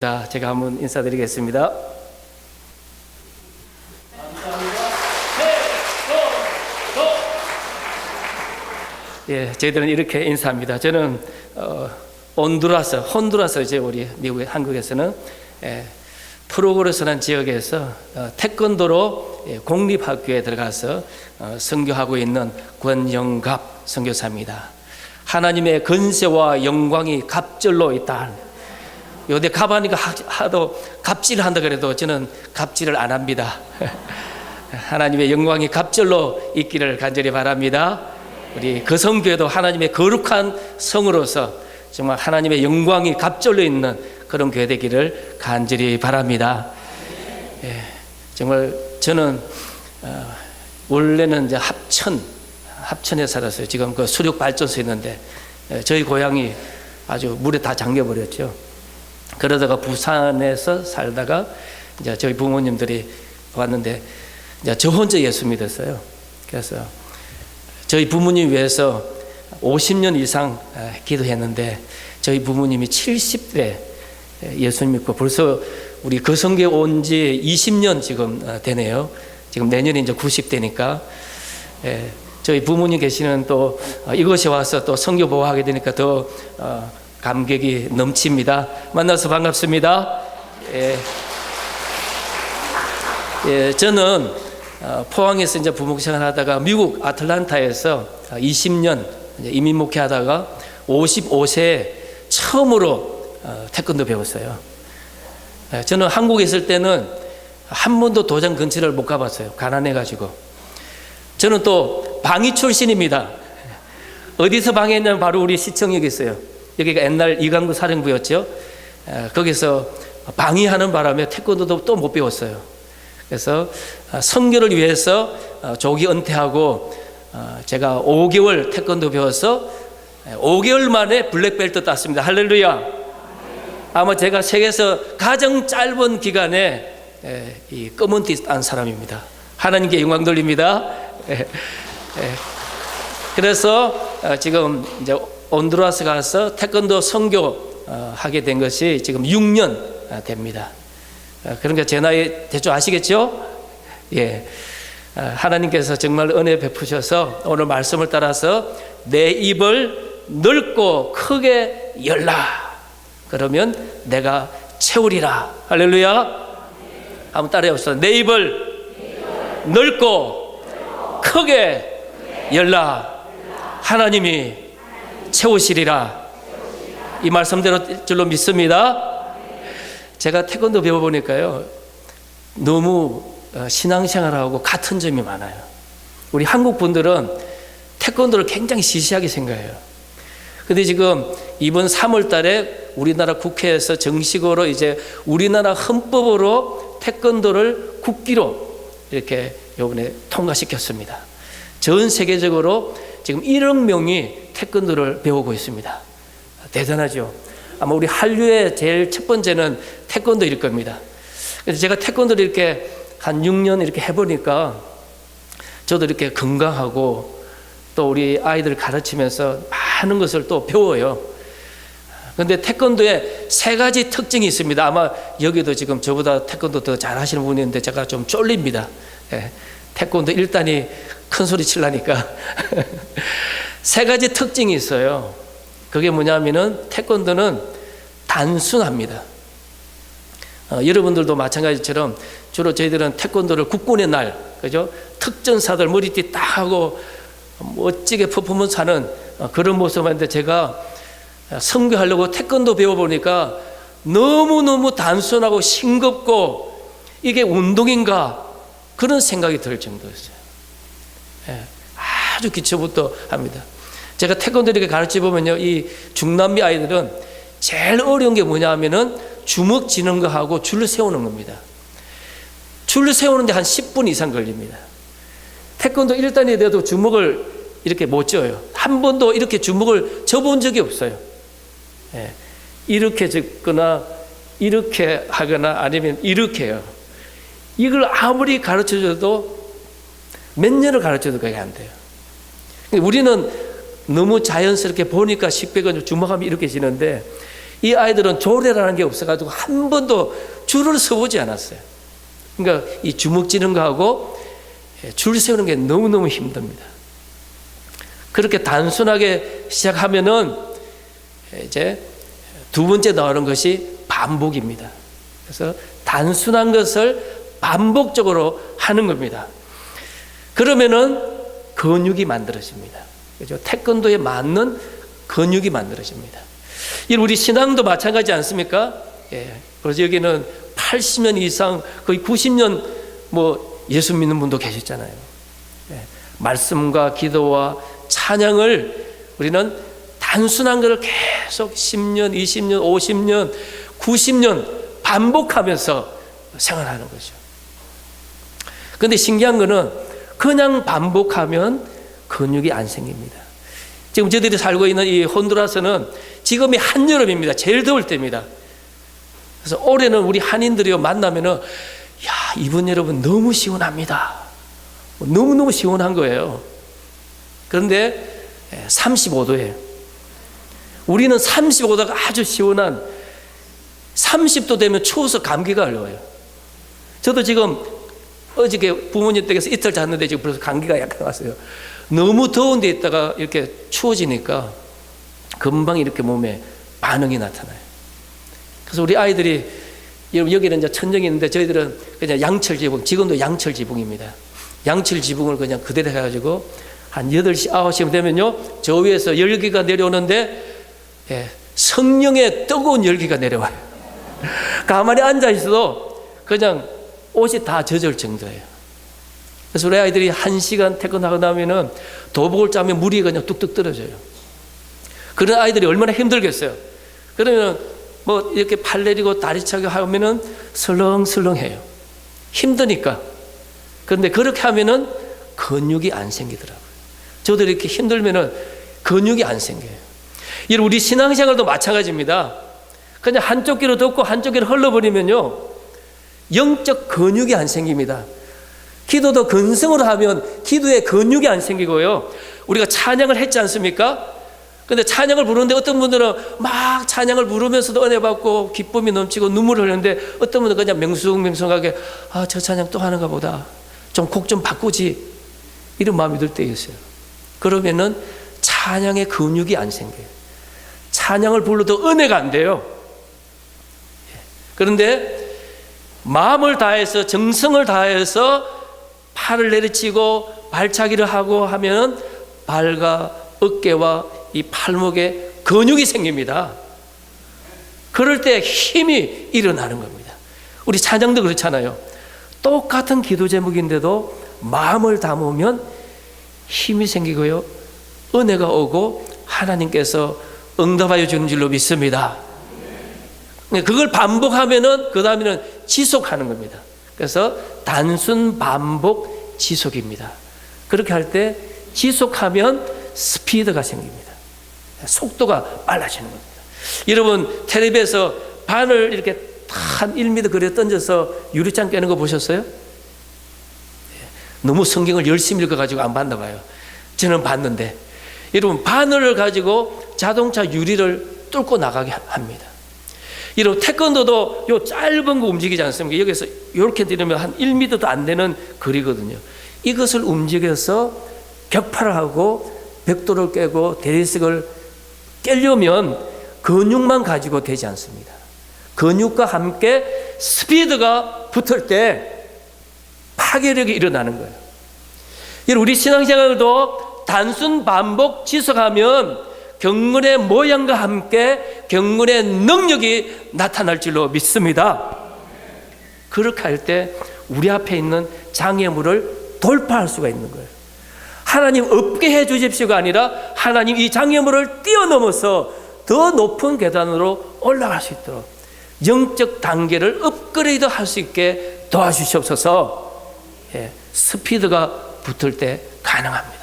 자, 제가 한번 인사드리겠습니다. 예, 저희들은 이렇게 인사합니다. 저는 혼두라스 이제 우리 한국에서는 프로그레스라는 지역에서 태권도로 공립학교에 들어가서 선교하고 있는 권영갑 선교사입니다. 하나님의 권세와 영광이 갑절로 있다. 요새 가보니까 하도 갑질을 한다 그래도 저는 갑질을 안 합니다. 하나님의 영광이 갑절로 있기를 간절히 바랍니다. 우리 그 성교회도 하나님의 거룩한 성으로서 정말 하나님의 영광이 갑절로 있는 그런 교회 되기를 간절히 바랍니다. 예, 정말 저는 원래는 이제 합천에 살았어요. 지금 그 수력 발전소 있는데 저희 고향이 아주 물에 다 잠겨버렸죠. 그러다가 부산에서 살다가 이제 저희 부모님들이 왔는데 이제 저 혼자 예수 믿었어요. 그래서 저희 부모님 위해서 50년 이상 기도했는데 저희 부모님이 70대 예수 믿고 벌써 우리 그 성교에 온 지 20년 지금 되네요. 지금 내년에 이제 90대니까 저희 부모님 계시는 또 이곳에 와서 또 성교 보호하게 되니까 더 감격이 넘칩니다. 만나서 반갑습니다. 저는 포항에서 이제 부목생활 하다가 미국 아틀란타에서 20년 이민 목회하다가 55세에 처음으로 태권도 배웠어요. 저는 한국에 있을 때는 한 번도 도장 근처를 못 가봤어요. 가난해가지고. 저는 또 방위 출신입니다. 어디서 방해했냐면 바로 우리 시청역에 있어요. 여기가 옛날 이강구 사령부였죠. 거기서 방위하는 바람에 태권도도 또 못 배웠어요. 그래서 선교를 위해서 조기 은퇴하고 제가 5개월 태권도 배워서 5개월 만에 블랙벨트 땄습니다. 할렐루야. 아마 제가 세계에서 가장 짧은 기간에 이 검은 띠 딴 사람입니다. 하나님께 영광 돌립니다. 그래서 지금 이제 온두라스 가서 태권도 선교 하게 된 것이 지금 6년 됩니다. 그러니까 제 나이 대충 아시겠죠? 예. 하나님께서 정말 은혜 베푸셔서 오늘 말씀을 따라서 내 입을 넓고 크게 열라. 그러면 내가 채우리라. 할렐루야. 한번 따라해 봅시다. 내 입을 넓고 크게 열라. 하나님이 채우시리라. 이 말씀대로 줄로 믿습니다. 제가 태권도 배워보니까요, 너무 신앙생활하고 같은 점이 많아요. 우리 한국 분들은 태권도를 굉장히 시시하게 생각해요. 근데 지금 이번 3월 달에 우리나라 국회에서 정식으로 이제 우리나라 헌법으로 태권도를 국기로 이렇게 이번에 통과시켰습니다. 전 세계적으로 지금 1억 명이 태권도를 배우고 있습니다. 대단하죠. 아마 우리 한류의 제일 첫 번째는 태권도일 겁니다. 그래서 제가 태권도를 이렇게 한 6년 이렇게 해보니까 저도 이렇게 건강하고 또 우리 아이들 가르치면서 많은 것을 또 배워요. 그런데 태권도에 3가지 특징이 있습니다. 아마 여기도 지금 저보다 태권도 더 잘하시는 분이 있는데 제가 좀 쫄립니다. 태권도 1단이 큰 소리 치려니까 3가지 특징이 있어요. 그게 뭐냐면은 태권도는 단순합니다. 여러분들도 마찬가지처럼 주로 저희들은 태권도를 국군의 날, 그죠? 특전사들 머리띠 딱 하고 멋지게 퍼포먼스 하는 그런 모습인데 제가 선교하려고 태권도 배워보니까 너무너무 단순하고 싱겁고 이게 운동인가 그런 생각이 들 정도였어요. 아주 기초부터 합니다. 제가 태권도 이렇게 가르쳐 보면요, 이 중남미 아이들은 제일 어려운 게 뭐냐 하면은 주먹 쥐는 거 하고 줄 세우는 겁니다. 줄 세우는데 한 10분 이상 걸립니다. 태권도 1단이 돼도 주먹을 이렇게 못 쥐어요. 한 번도 이렇게 주먹을 져본 적이 없어요. 이렇게 짚거나 이렇게 하거나 아니면 이렇게 해요. 이걸 아무리 가르쳐줘도 몇 년을 가르쳐도 그게 안 돼요. 우리는 너무 자연스럽게 보니까 식배가 주먹하면 이렇게 지는데 이 아이들은 조례라는 게 없어가지고 한 번도 줄을 서보지 않았어요. 그러니까 이 주먹 쥐는 거하고 줄 세우는 게 너무너무 힘듭니다. 그렇게 단순하게 시작하면은 이제 두 번째 나오는 것이 반복입니다. 그래서 단순한 것을 반복적으로 하는 겁니다. 그러면은 근육이 만들어집니다. 그죠? 태권도에 맞는 근육이 만들어집니다. 우리 신앙도 마찬가지 않습니까? 예. 그래서 여기는 80년 이상 거의 90년 뭐 예수 믿는 분도 계셨잖아요. 예. 말씀과 기도와 찬양을 우리는 단순한 것을 계속 10년, 20년, 50년, 90년 반복하면서 생활하는 거죠. 그런데 신기한 거는 그냥 반복하면 근육이 안 생깁니다. 지금 저희들이 살고 있는 이 혼두라스는 지금이 한여름입니다. 제일 더울 때입니다. 그래서 올해는 우리 한인들이 만나면은 야, 이번 여러분 너무 시원합니다. 너무너무 시원한 거예요. 그런데 35도예요. 우리는 35도가 아주 시원한 30도 되면 추워서 감기가 걸려요. 저도 지금 어저께 부모님 댁에서 이틀 잤는데 지금 벌써 감기가 약간 왔어요. 너무 더운 데 있다가 이렇게 추워지니까 금방 이렇게 몸에 반응이 나타나요. 그래서 우리 아이들이 여기는 이제 천정이 있는데 저희들은 그냥 양철 지붕, 지금도 양철 지붕입니다. 양철 지붕을 그냥 그대로 해가지고 한 8시, 9시쯤 되면요 저 위에서 열기가 내려오는데 성령의 뜨거운 열기가 내려와요. 가만히 앉아 있어도 그냥 옷이 다 젖을 정도예요. 그래서 우리 아이들이 1시간 퇴근하고 나면은 도복을 짜면 물이 그냥 뚝뚝 떨어져요. 그런 아이들이 얼마나 힘들겠어요. 그러면 뭐 이렇게 팔 내리고 다리 차기 하면은 설렁설렁해요. 힘드니까. 그런데 그렇게 하면은 근육이 안 생기더라고요. 저도 이렇게 힘들면은 근육이 안 생겨요. 우리 신앙생활도 마찬가지입니다. 그냥 한쪽 귀로 듣고 한쪽 귀로 흘러버리면요 영적 근육이 안 생깁니다. 기도도 근성으로 하면 기도에 근육이 안 생기고요. 우리가 찬양을 했지 않습니까? 근데 찬양을 부르는데 어떤 분들은 막 찬양을 부르면서도 은혜 받고 기쁨이 넘치고 눈물을 흘리는데 어떤 분은 그냥 맹숭맹숭하게 저 찬양 또 하는가 보다. 좀 곡 좀 바꾸지. 이런 마음이 들 때 있어요. 그러면은 찬양의 근육이 안 생겨요. 찬양을 불러도 은혜가 안 돼요. 그런데 마음을 다해서 정성을 다해서 팔을 내리치고 발차기를 하고 하면 발과 어깨와 이 팔목에 근육이 생깁니다. 그럴 때 힘이 일어나는 겁니다. 우리 찬양도 그렇잖아요. 똑같은 기도 제목인데도 마음을 담으면 힘이 생기고요 은혜가 오고 하나님께서 응답하여 주는 줄로 믿습니다. 그걸 반복하면은 그 다음에는 지속하는 겁니다. 그래서 단순 반복 지속입니다. 그렇게 할 때 지속하면 스피드가 생깁니다. 속도가 빨라지는 겁니다. 여러분 텔레비에서 바늘 이렇게 한 1m 거리에 던져서 유리창 깨는 거 보셨어요? 너무 성경을 열심히 읽어가지고 안 봤나 봐요. 저는 봤는데 여러분 바늘을 가지고 자동차 유리를 뚫고 나가게 합니다. 여러분 태권도도 요 짧은 거 움직이지 않습니까? 여기서 이렇게 들으면 한 1m도 안 되는 거리거든요. 이것을 움직여서 격파를 하고 벽돌을 깨고 대리석을 깨려면 근육만 가지고 되지 않습니다. 근육과 함께 스피드가 붙을 때 파괴력이 일어나는 거예요. 우리 신앙생활도 단순 반복 지속하면 경건의 모양과 함께 경건의 능력이 나타날 줄로 믿습니다. 그렇게 할 때 우리 앞에 있는 장애물을 돌파할 수가 있는 거예요. 하나님 없게 해 주십시오가 아니라 하나님 이 장애물을 뛰어넘어서 더 높은 계단으로 올라갈 수 있도록 영적 단계를 업그레이드 할 수 있게 도와주시옵소서. 스피드가 붙을 때 가능합니다.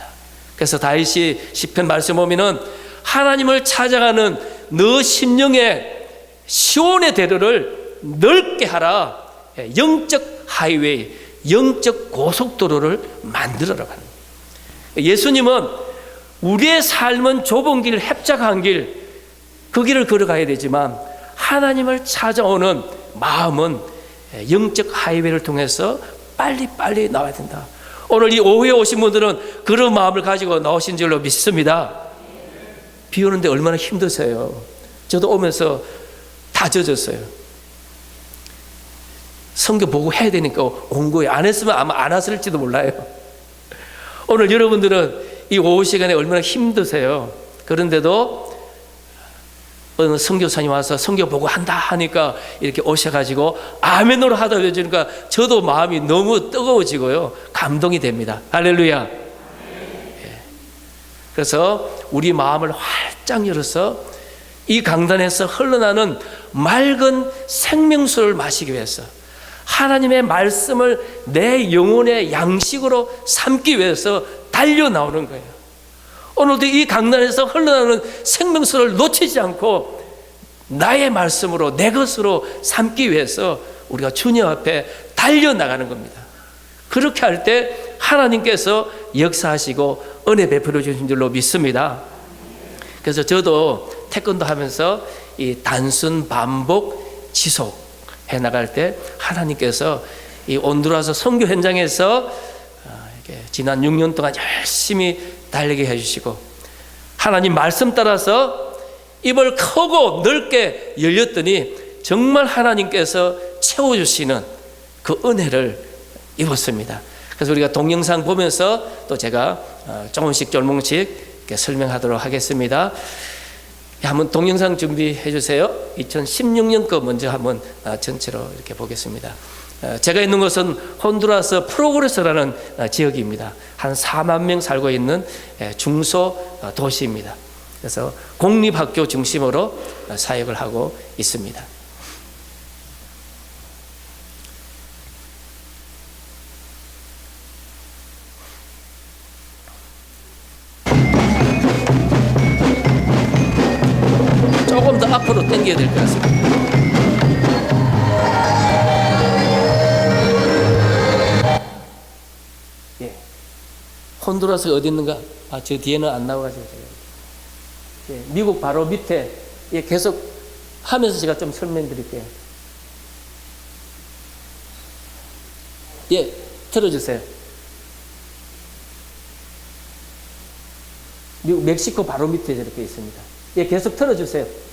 그래서 다윗이 시편 말씀 보면은 하나님을 찾아가는 너 심령의 시온의 대로를 넓게 하라. 영적 하이웨이, 영적 고속도로를 만들어라. 예수님은 우리의 삶은 좁은 길, 협착한 길, 그 길을 걸어가야 되지만 하나님을 찾아오는 마음은 영적 하이웨이를 통해서 빨리빨리 나와야 된다. 오늘 이 오후에 오신 분들은 그런 마음을 가지고 나오신 줄로 믿습니다. 비 오는데 얼마나 힘드세요. 저도 오면서 다 젖었어요. 성경 보고 해야 되니까 온 거예요. 안 했으면 아마 안 왔을지도 몰라요. 오늘 여러분들은 이 오후 시간에 얼마나 힘드세요. 그런데도 어느 선교사님 와서 성경 보고 한다 하니까 이렇게 오셔가지고 아멘으로 하다 해주니까 저도 마음이 너무 뜨거워지고요, 감동이 됩니다. 할렐루야. 그래서 우리 마음을 활짝 열어서 이 강단에서 흘러나는 맑은 생명수를 마시기 위해서, 하나님의 말씀을 내 영혼의 양식으로 삼기 위해서 달려 나오는 거예요. 오늘도 이 강단에서 흘러나오는 생명수를 놓치지 않고 나의 말씀으로, 내 것으로 삼기 위해서 우리가 주님 앞에 달려나가는 겁니다. 그렇게 할 때 하나님께서 역사하시고 은혜 베풀어 주신 줄로 믿습니다. 그래서 저도 태권도 하면서 이 단순 반복 지속 해나갈 때 하나님께서 이 온두라스 선교 현장에서 지난 6년 동안 열심히 달리게 해주시고, 하나님 말씀 따라서 입을 크고 넓게 열렸더니 정말 하나님께서 채워주시는 그 은혜를 입었습니다. 그래서 우리가 동영상 보면서 또 제가 조금씩 설명하도록 하겠습니다. 한번 동영상 준비해 주세요. 2016년 거 먼저 한번 전체로 이렇게 보겠습니다. 제가 있는 곳은 혼두라스 프로그레스라는 지역입니다. 한 4만 명 살고 있는 중소 도시입니다. 그래서 공립학교 중심으로 사역을 하고 있습니다. 조금 더 앞으로 당겨야 될 것 같습니다. 혼두라스가 어디 있는가? 저 뒤에는 안 나와가지고 제가. 미국 바로 밑에 계속 하면서 제가 좀 설명드릴게요. 틀어주세요. 미국 멕시코 바로 밑에 저렇게 있습니다. 계속 틀어주세요.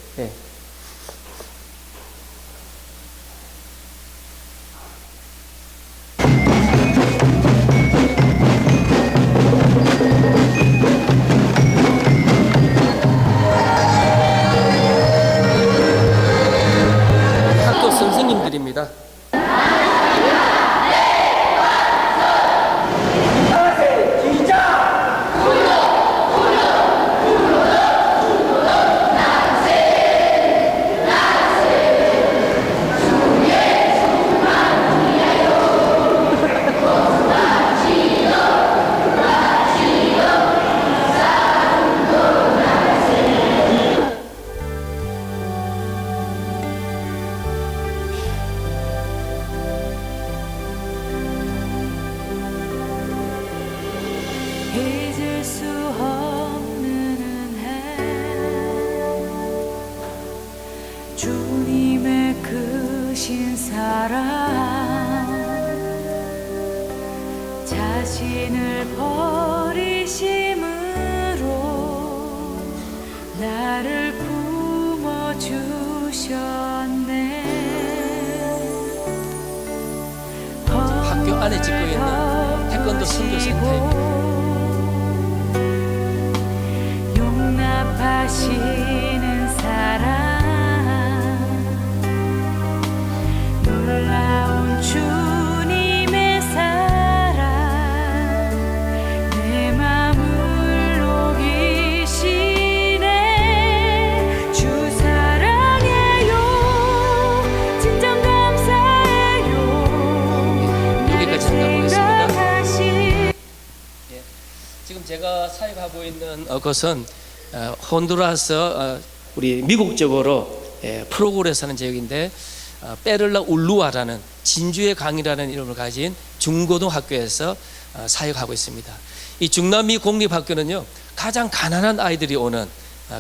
학교 선생님들입니다. 잊을 수 없는 은혜, 주님의 크신 사랑, 자신을 버리심으로 나를 품어주셨네. 학교 안에 짓고 있는 태권도 선교센터입니다. 용납하시는 사랑, 놀라운 주님의 사랑, 내 맘을 녹이시네. 주 사랑해요, 진정 감사해요. 여기까지 잠깐 보겠습니다. 생각하시. 지금 제가 사역하고 있는 곳은 혼두라스 우리 미국 쪽으로 프로그레스 하는 지역인데, 페를라 울루아라는 진주의 강이라는 이름을 가진 중고등학교에서 사역하고 있습니다. 이 중남미 공립학교는요, 가장 가난한 아이들이 오는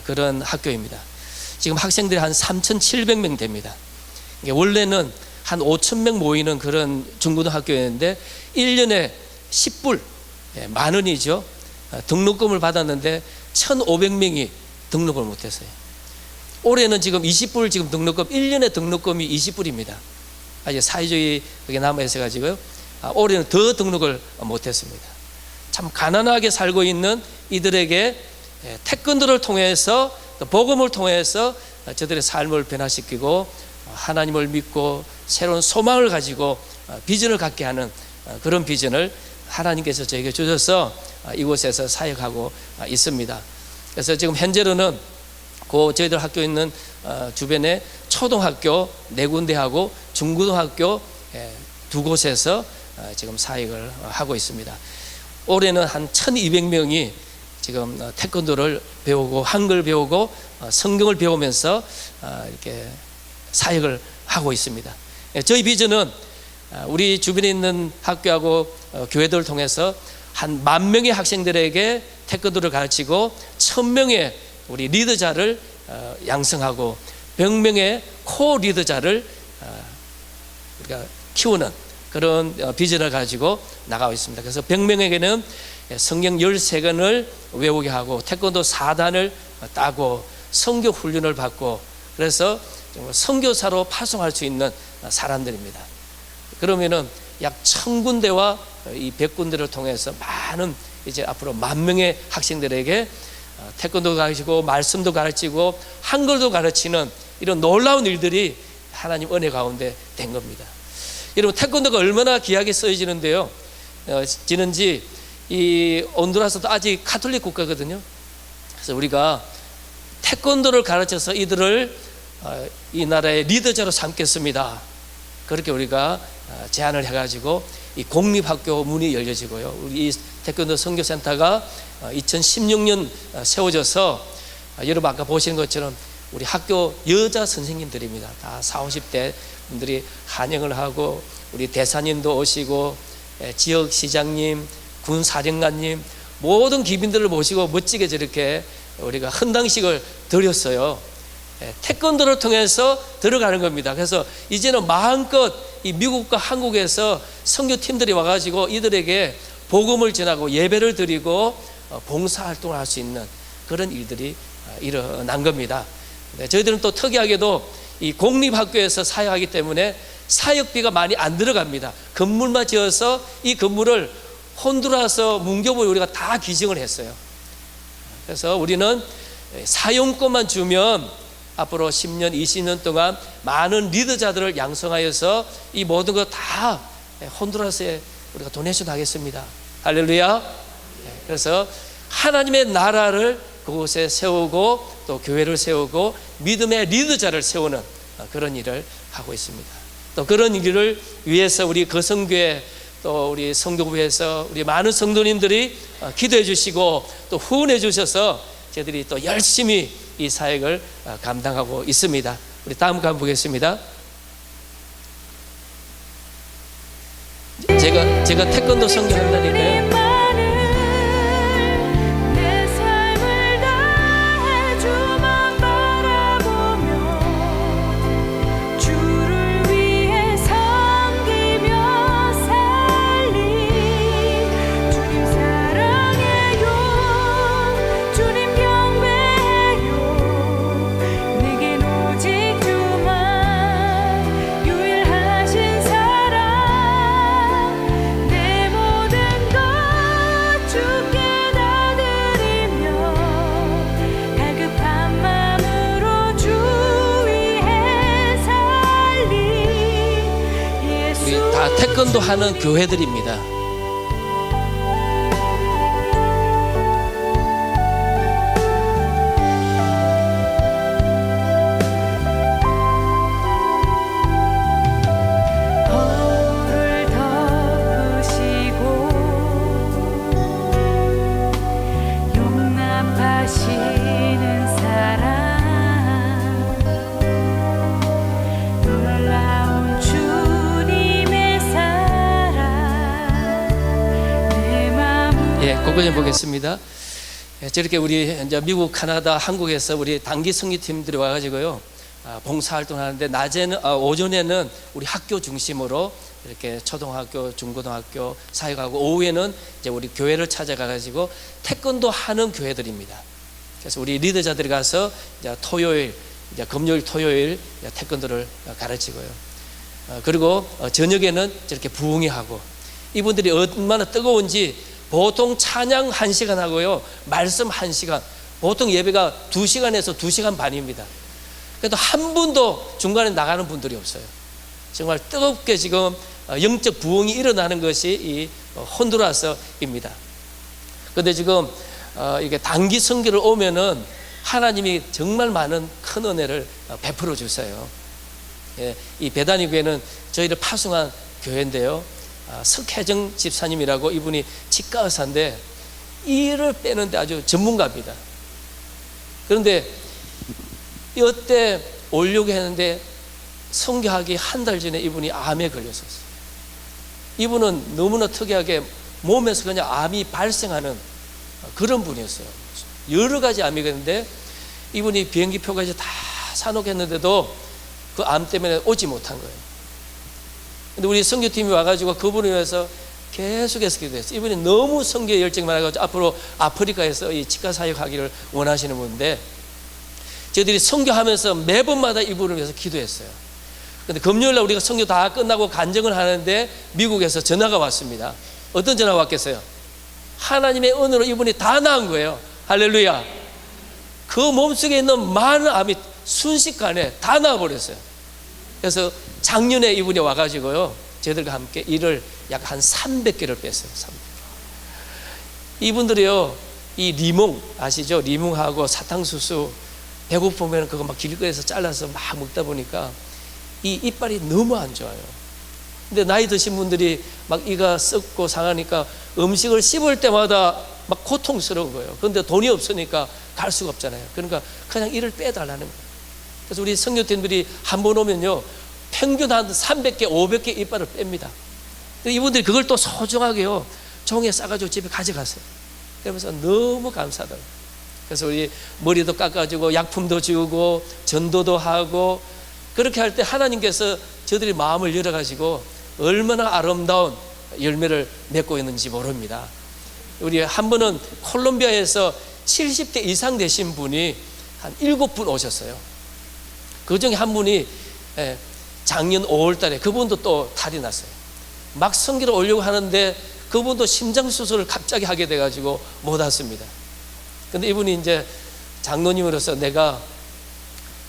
그런 학교입니다. 지금 학생들이 한 3,700명 됩니다. 이게 원래는 한 5,000명 모이는 그런 중고등학교였는데 1년에 10불, 만 원이죠. 등록금을 받았는데 1,500명이 등록을 못했어요. 올해는 지금 20불 지금 등록금, 1년에 등록금이 20불입니다. 아직 사회주의 그게 남아있어가지고요. 올해는 더 등록을 못했습니다. 참 가난하게 살고 있는 이들에게 태권도를 통해서, 복음을 통해서 저들의 삶을 변화시키고 하나님을 믿고 새로운 소망을 가지고 비전을 갖게 하는 그런 비전을 하나님께서 저에게 주셔서 이곳에서 사역하고 있습니다. 그래서 지금 현재로는 저희들 학교 있는 주변에 초등학교 4군데하고 중고등학교 2곳에서 지금 사역을 하고 있습니다. 올해는 한 1,200명이 지금 태권도를 배우고 한글 배우고 성경을 배우면서 이렇게 사역을 하고 있습니다. 저희 비전은 우리 주변에 있는 학교하고 교회들을 통해서 한 10,000명의 학생들에게 태권도를 가르치고 1,000명의 우리 리더자를 양성하고 100명의 코 리더자를 우리가 키우는 그런 비전을 가지고 나가고 있습니다. 그래서 100명에게는 성경 13권을 외우게 하고 태권도 4단을 따고 선교 훈련을 받고 그래서 선교사로 파송할 수 있는 사람들입니다. 그러면은 약 1,000군데와 이 100군데를 통해서 많은 이제 앞으로 10,000명의 학생들에게 태권도 가르치고 말씀도 가르치고 한글도 가르치는 이런 놀라운 일들이 하나님 은혜 가운데 된 겁니다. 여러분 태권도가 얼마나 귀하게 쓰여지는데요. 지는지 이 온두라스도 아직 가톨릭 국가거든요. 그래서 우리가 태권도를 가르쳐서 이들을 이 나라의 리더자로 삼겠습니다. 그렇게 우리가 제안을 해가지고 이 공립학교 문이 열려지고요. 우리 이 태권도 선교센터가 2016년 세워져서 여러분 아까 보시는 것처럼 우리 학교 여자 선생님들입니다. 다 40, 50대 분들이 환영을 하고 우리 대사님도 오시고 지역 시장님, 군 사령관님 모든 귀빈들을 모시고 멋지게 저렇게 우리가 헌당식을 드렸어요. 태권도를 통해서 들어가는 겁니다. 그래서 이제는 마음껏 이 미국과 한국에서 선교팀들이 와가지고 이들에게 복음을 전하고 예배를 드리고 봉사활동을 할 수 있는 그런 일들이 일어난 겁니다. 저희들은 또 특이하게도 이 공립학교에서 사역하기 때문에 사역비가 많이 안 들어갑니다. 건물만 지어서 이 건물을 혼두라스 문교부에 우리가 다 기증을 했어요. 그래서 우리는 사용권만 주면 앞으로 10년, 20년 동안 많은 리더자들을 양성하여서 이 모든 것 다 혼두라스에 우리가 도네이션 하겠습니다. 할렐루야. 그래서 하나님의 나라를 그곳에 세우고 또 교회를 세우고 믿음의 리더자를 세우는 그런 일을 하고 있습니다. 또 그런 일을 위해서 우리 거성교회 또 우리 성교부에서 우리 많은 성도님들이 기도해 주시고 또 후원해 주셔서 저희들이 또 열심히 이 사역을 감당하고 있습니다. 우리 다음 거 한번 보겠습니다. 제가 태권도 선교한다니까요. 내 삶을 다해 주만 바라보며 주를 위해 섬기며 살리 주님 사랑해요 주님 경배해요 내겐 오직 주만 유일하신 사랑 내 모든 것 주께 다 드리며 갈급한 마음으로 주 위해 살리 예수 우리 다 태권도 하는 교회들입니다. 거울을 덮으시고 용납하시는 사랑 놀라운 주님의 사랑 내 마음을 예, 그거 좀 보겠습니다. 저렇게 우리 이제 미국, 캐나다, 한국에서 우리 단기 성교팀들이 와가지고요, 봉사활동을 하는데 오전에는 우리 학교 중심으로 이렇게 초등학교, 중고등학교 사역하고, 오후에는 이제 우리 교회를 찾아가가지고 태권도 하는 교회들입니다. 그래서 우리 리더자들이 가서 이제 금요일, 토요일 태권도를 가르치고요. 그리고 저녁에는 저렇게 부흥회 하고, 이분들이 얼마나 뜨거운지 보통 찬양 1시간 하고요, 말씀 1시간, 보통 예배가 2시간에서 2시간 반입니다. 그래도 한 분도 중간에 나가는 분들이 없어요. 정말 뜨겁게 지금 영적 부흥이 일어나는 것이 이 혼두라스입니다. 그런데 지금 이게 단기 선교를 오면은 하나님이 정말 많은 큰 은혜를 베풀어 주세요. 이 베다니 교회는 저희를 파송한 교회인데요, 석혜정 집사님이라고, 이분이 치과 의사인데 이를 빼는데 아주 전문가입니다. 그런데 이때 오려고 했는데 선교하기 한 달 전에 이분이 암에 걸렸었어요. 이분은 너무나 특이하게 몸에서 그냥 암이 발생하는 그런 분이었어요. 여러 가지 암이 있는데 이분이 비행기표까지 다 사놓겠는데도 그 암 때문에 오지 못한 거예요. 근데 우리 선교팀이 와가지고 그분을 위해서 계속해서 기도했어요. 이분이 너무 선교에 열정이 많아가지고 앞으로 아프리카에서 이 치과 사역하기를 원하시는 분인데, 저희들이 선교하면서 매번마다 이분을 위해서 기도했어요. 근데 금요일날 우리가 선교 다 끝나고 간증을 하는데 미국에서 전화가 왔습니다. 어떤 전화가 왔겠어요? 하나님의 은혜로 이분이 다 나은 거예요. 할렐루야. 그 몸속에 있는 많은 암이 순식간에 다 나아버렸어요. 그래서 작년에 이분이 와가지고요, 저희들과 함께 일을 약 한 300개를 뺐어요. 300개. 이분들이요, 이 리몽 아시죠? 리몽하고 사탕수수, 배고프면 그거 막 길거리에서 잘라서 막 먹다 보니까 이 이빨이 너무 안 좋아요. 근데 나이 드신 분들이 막 이가 썩고 상하니까 음식을 씹을 때마다 막 고통스러운 거예요. 그런데 돈이 없으니까 갈 수가 없잖아요. 그러니까 그냥 이를 빼달라는 거예요. 그래서 우리 선교팀들이 한 번 오면요, 평균 한 300개, 500개 이빨을 뺍니다. 이분들이 그걸 또 소중하게요, 종이에 싸가지고 집에 가져가세요. 그러면서 너무 감사하더라고요. 그래서 우리 머리도 깎아주고 약품도 주고 전도도 하고, 그렇게 할 때 하나님께서 저들이 마음을 열어가지고 얼마나 아름다운 열매를 맺고 있는지 모릅니다. 우리 한 번은 콜롬비아에서 70대 이상 되신 분이 한 7분 오셨어요. 그 중에 한 분이 작년 5월 달에 그분도 또 탈이 났어요. 막 선교를 오려고 하는데 그분도 심장수술을 갑자기 하게 돼가지고 못 왔습니다. 근데 이분이 이제 장로님으로서 내가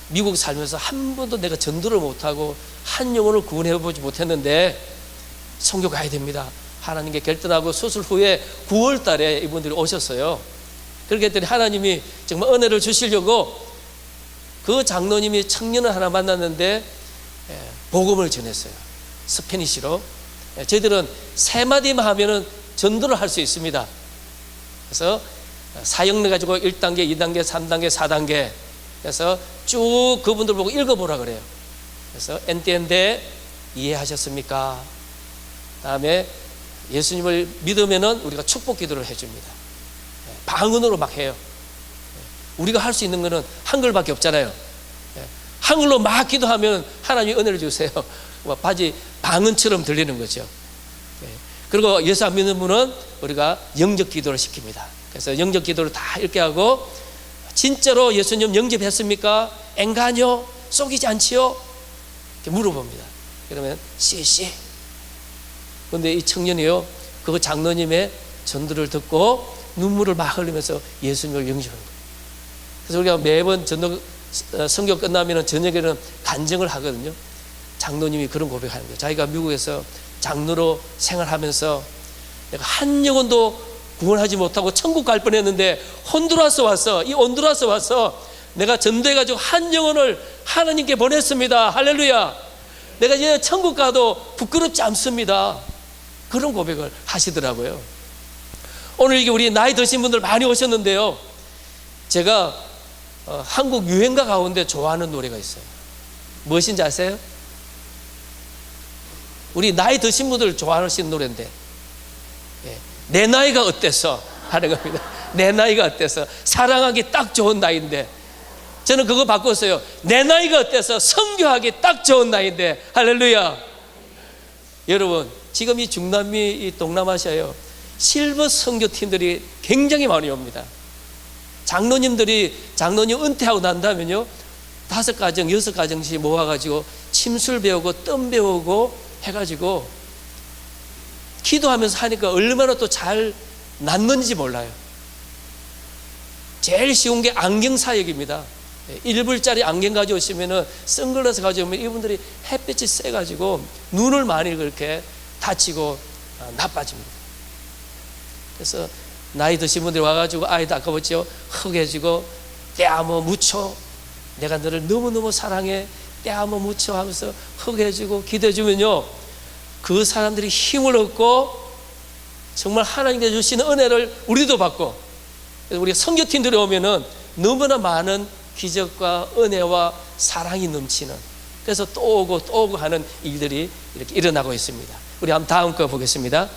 미국 살면서 한 번도 내가 전도를 못하고 한 영혼을 구원해보지 못했는데 선교 가야 됩니다. 하나님께 결단하고 수술 후에 9월 달에 이분들이 오셨어요. 그렇게 했더니 하나님이 정말 은혜를 주시려고 그 장로님이 청년을 하나 만났는데 복음을 전했어요. 스페니시로. 저희들은 3마디만 하면은 전도를 할 수 있습니다. 그래서 사역내 가지고 1단계, 2단계, 3단계, 4단계 그래서 쭉 그분들 보고 읽어보라 그래요. 그래서 엔티엔데 이해하셨습니까? 다음에 예수님을 믿으면은 우리가 축복 기도를 해줍니다. 방언으로 막 해요. 우리가 할 수 있는 거는 한글밖에 없잖아요. 한글로 막 기도하면 하나님이 은혜를 주세요. 바지 방언처럼 들리는 거죠. 그리고 예수 안 믿는 분은 우리가 영접 기도를 시킵니다. 그래서 영접 기도를 다 읽게 하고, 진짜로 예수님 영접했습니까? 앵가뇨? 속이지 않지요? 이렇게 물어봅니다. 그러면 씨씨. 그런데 이 청년이요, 그 장로님의 전도를 듣고 눈물을 막 흘리면서 예수님을 영접하는 거예요. 그래서 우리가 매번 전도 선교 끝나면 저녁에는 간증을 하거든요. 장로님이 그런 고백하는 거예요. 자기가 미국에서 장로로 생활하면서 내가 한 영혼도 구원하지 못하고 천국 갈 뻔했는데 혼두라스 와서, 이 혼두라스 와서 내가 전도해가지고 한 영혼을 하나님께 보냈습니다. 할렐루야. 내가 이제 천국 가도 부끄럽지 않습니다. 그런 고백을 하시더라고요. 오늘 이게 우리 나이 드신 분들 많이 오셨는데요, 제가 한국 유행가 가운데 좋아하는 노래가 있어요. 무엇인지 아세요? 우리 나이 드신 분들 좋아하시는 노래인데, 내 나이가 어때서 하는 겁니다. 내 나이가 어때서 사랑하기 딱 좋은 나이인데, 저는 그거 바꿨어요. 내 나이가 어때서 선교하기 딱 좋은 나이인데. 할렐루야. 여러분, 지금 이 중남미, 이 동남아시아요, 실버 선교팀들이 굉장히 많이 옵니다. 장로님들이 장로님 은퇴하고 난다면요, 5가정, 6가정씩 모아가지고 침술 배우고 뜸 배우고 해가지고 기도하면서 하니까 얼마나 또 잘 낫는지 몰라요. 제일 쉬운 게 안경 사역입니다. 1불짜리 안경 가져오시면은, 선글라스 가져오면 이분들이 햇빛이 세가지고 눈을 많이 그렇게 다치고 나빠집니다. 그래서 나이 드신 분들이 와가지고 아이도 아까웠죠, 흑해지고 떼아모 묻혀, 내가 너를 너무너무 사랑해, 떼아모 묻혀 하면서 흑해지고 기도해주면요, 그 사람들이 힘을 얻고 정말 하나님께서 주시는 은혜를 우리도 받고, 그래서 우리 선교팀들이 오면은 너무나 많은 기적과 은혜와 사랑이 넘치는, 그래서 또 오고 또 오고 하는 일들이 이렇게 일어나고 있습니다. 우리 한번 다음 거 보겠습니다.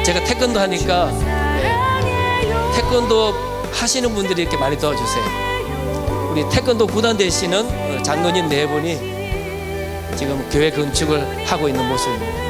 제가 태권도 하니까 태권도 하시는 분들이 이렇게 많이 도와주세요. 우리 태권도 구단 되시는 장로님 4분이 지금 교회 건축을 하고 있는 모습입니다.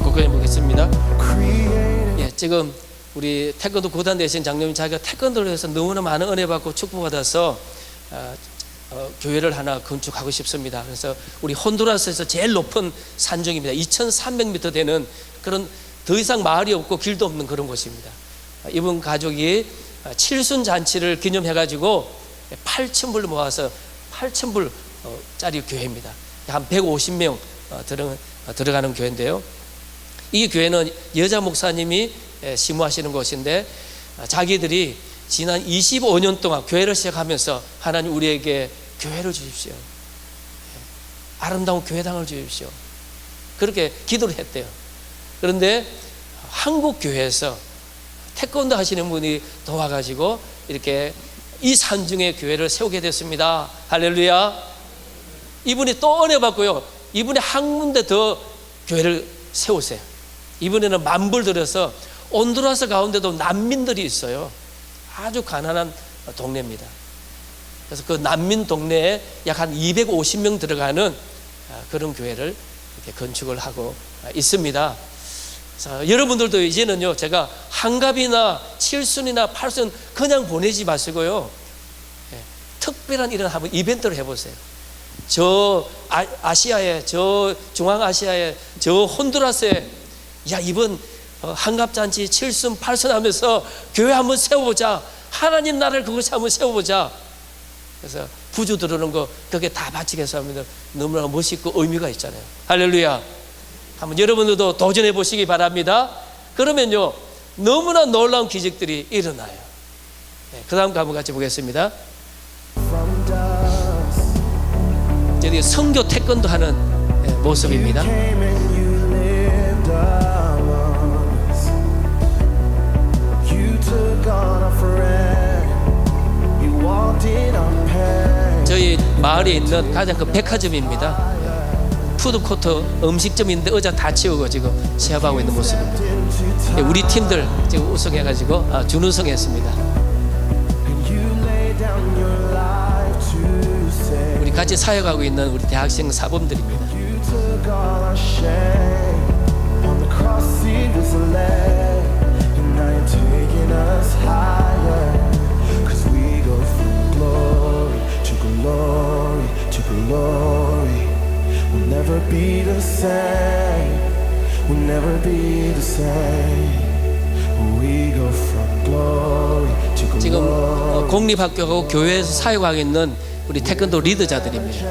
고개해 보겠습니다. 지금 우리 태권도 구단 되신 장로님, 자기가 태권도를 해서 너무나 많은 은혜 받고 축복받아서 교회를 하나 건축하고 싶습니다. 그래서 우리 혼두라스에서 제일 높은 산중입니다. 2300m 되는 그런, 더 이상 마을이 없고 길도 없는 그런 곳입니다. 이분 가족이 칠순 잔치를 기념해 가지고 8,000불 모아서 8,000불짜리 교회입니다. 한 150명 들어가는 교회인데요. 이 교회는 여자 목사님이 심무하시는 곳인데, 자기들이 지난 25년 동안 교회를 시작하면서 하나님 우리에게 교회를 주십시오, 아름다운 교회당을 주십시오, 그렇게 기도를 했대요. 그런데 한국 교회에서 태권도 하시는 분이 도와가지고 이렇게 이 산중에 교회를 세우게 됐습니다. 할렐루야. 이분이 또 은혜 받고요, 이분이 한 군데 더 교회를 세우세요. 이번에는 10,000불 들여서 온두라스 가운데도 난민들이 있어요. 아주 가난한 동네입니다. 그래서 그 난민 동네에 약 한 250명 들어가는 그런 교회를 이렇게 건축을 하고 있습니다. 자, 여러분들도 이제는요, 제가 한갑이나 칠순이나 팔순 그냥 보내지 마시고요, 특별한 이런 한번 이벤트를 해보세요. 저 아시아에, 저 중앙아시아에, 저 혼두라스에, 야, 이번 한갑잔치 7순 8순 하면서 교회 한번 세워보자, 하나님 나라를 그것이 한번 세워보자. 그래서 부주 들어오는 거 그게 다 바치겠어 하면 너무나 멋있고 의미가 있잖아요. 할렐루야. 한번 여러분들도 도전해 보시기 바랍니다. 그러면요, 너무나 놀라운 기적들이 일어나요. 그 다음 거 한번 같이 보겠습니다. 여기 선교 태권도 하는 모습입니다. 저희 마을에 있는 가장 큰 백화점입니다. 푸드코트 음식점인데 의자 다 치우고 지금 시합하고 있는 모습입니다. 우리 팀들 지금 우승해가지고 준우승했습니다. 우리 같이 사역하고 있는 우리 대학생 사범들입니다. We'll never be the same. We'll never be the same. We go from glory to glory. 지금 공립학교하고 교회에서 사역하고 있는 우리 태권도 리더자들입니다.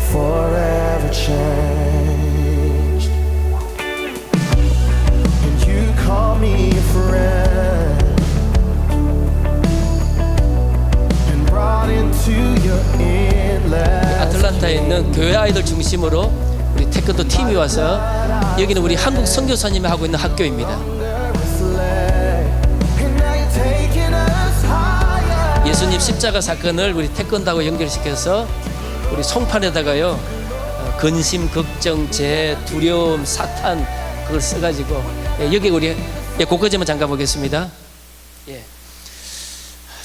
Forever changed. And you call me a friend and brought into your endless 아이들 중심으로 우리 태권도 팀이 와서 여기는 우리 한국 선교사님이 하고 있는 학교입니다. 예수님 십자가 사건을 우리 태권도하고 연결시켜서 우리 송판에다가요 근심, 걱정, 재, 두려움, 사탄 그걸 써가지고 여기 우리 거기까지만 잠깐 보겠습니다.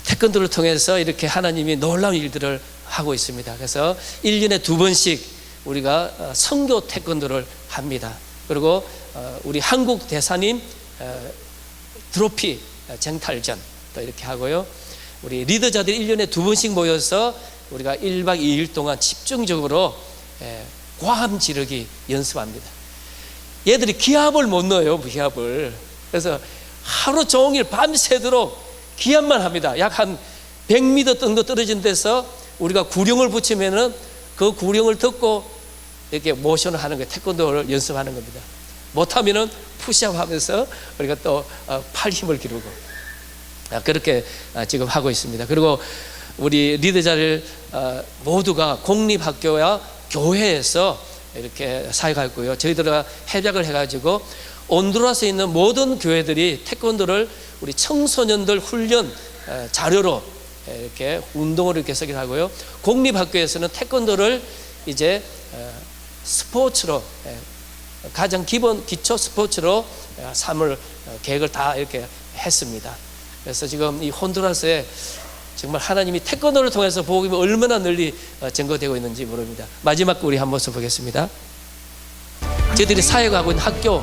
태권도를 통해서 이렇게 하나님이 놀라운 일들을 하고 있습니다. 그래서 1년에 2번씩 우리가 선교 태권도를 합니다. 그리고 우리 한국 대사님 트로피 쟁탈전 또 이렇게 하고요. 우리 리더자들이 1년에 2번씩 모여서 우리가 1박 2일 동안 집중적으로 과함 지르기 연습합니다. 얘들이 기합을 못 넣어요, 기합을. 그래서 하루 종일 밤새도록 기합만 합니다. 약 한 100m 정도 떨어진 데서 우리가 구령을 붙이면은 그 구령을 듣고 이렇게 모션을 하는 거예요. 태권도를 연습하는 겁니다. 못하면은 푸시업 하면서 우리가 또 팔 힘을 기르고 그렇게 지금 하고 있습니다. 그리고 우리 리더자를 모두가 공립학교와 교회에서 이렇게 사역하고 있고요. 저희들과 협약을 해가지고 온두라스에 있는 모든 교회들이 태권도를 우리 청소년들 훈련 자료로 이렇게 운동을 이렇게 쓰기를 하고요. 공립학교에서는 태권도를 이제 스포츠로 가장 기초 스포츠로 삼을 계획을 다 이렇게 했습니다. 그래서 지금 이 혼두라스에 정말 하나님이 태권도를 통해서 복음이 얼마나 널리 증거되고 있는지 모릅니다. 마지막 우리 한 모습 보겠습니다. 저희들이 사역하고 있는 학교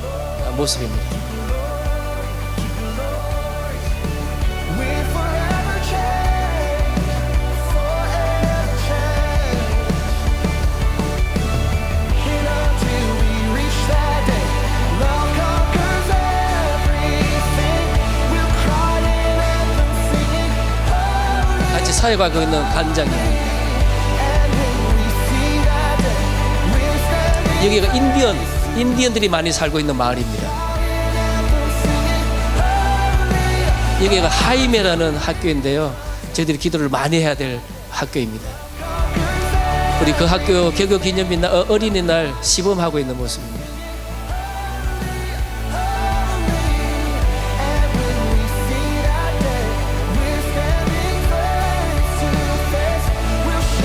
모습입니다. 같이 사역하고 있는 간장입니다. 여기가 인디언들이 많이 살고 있는 마을입니다. 여기가 하이메라는 학교인데요. 저희들이 기도를 많이 해야 될 학교입니다. 우리 그 학교 개교 기념일 어린이날 시범하고 있는 모습입니다.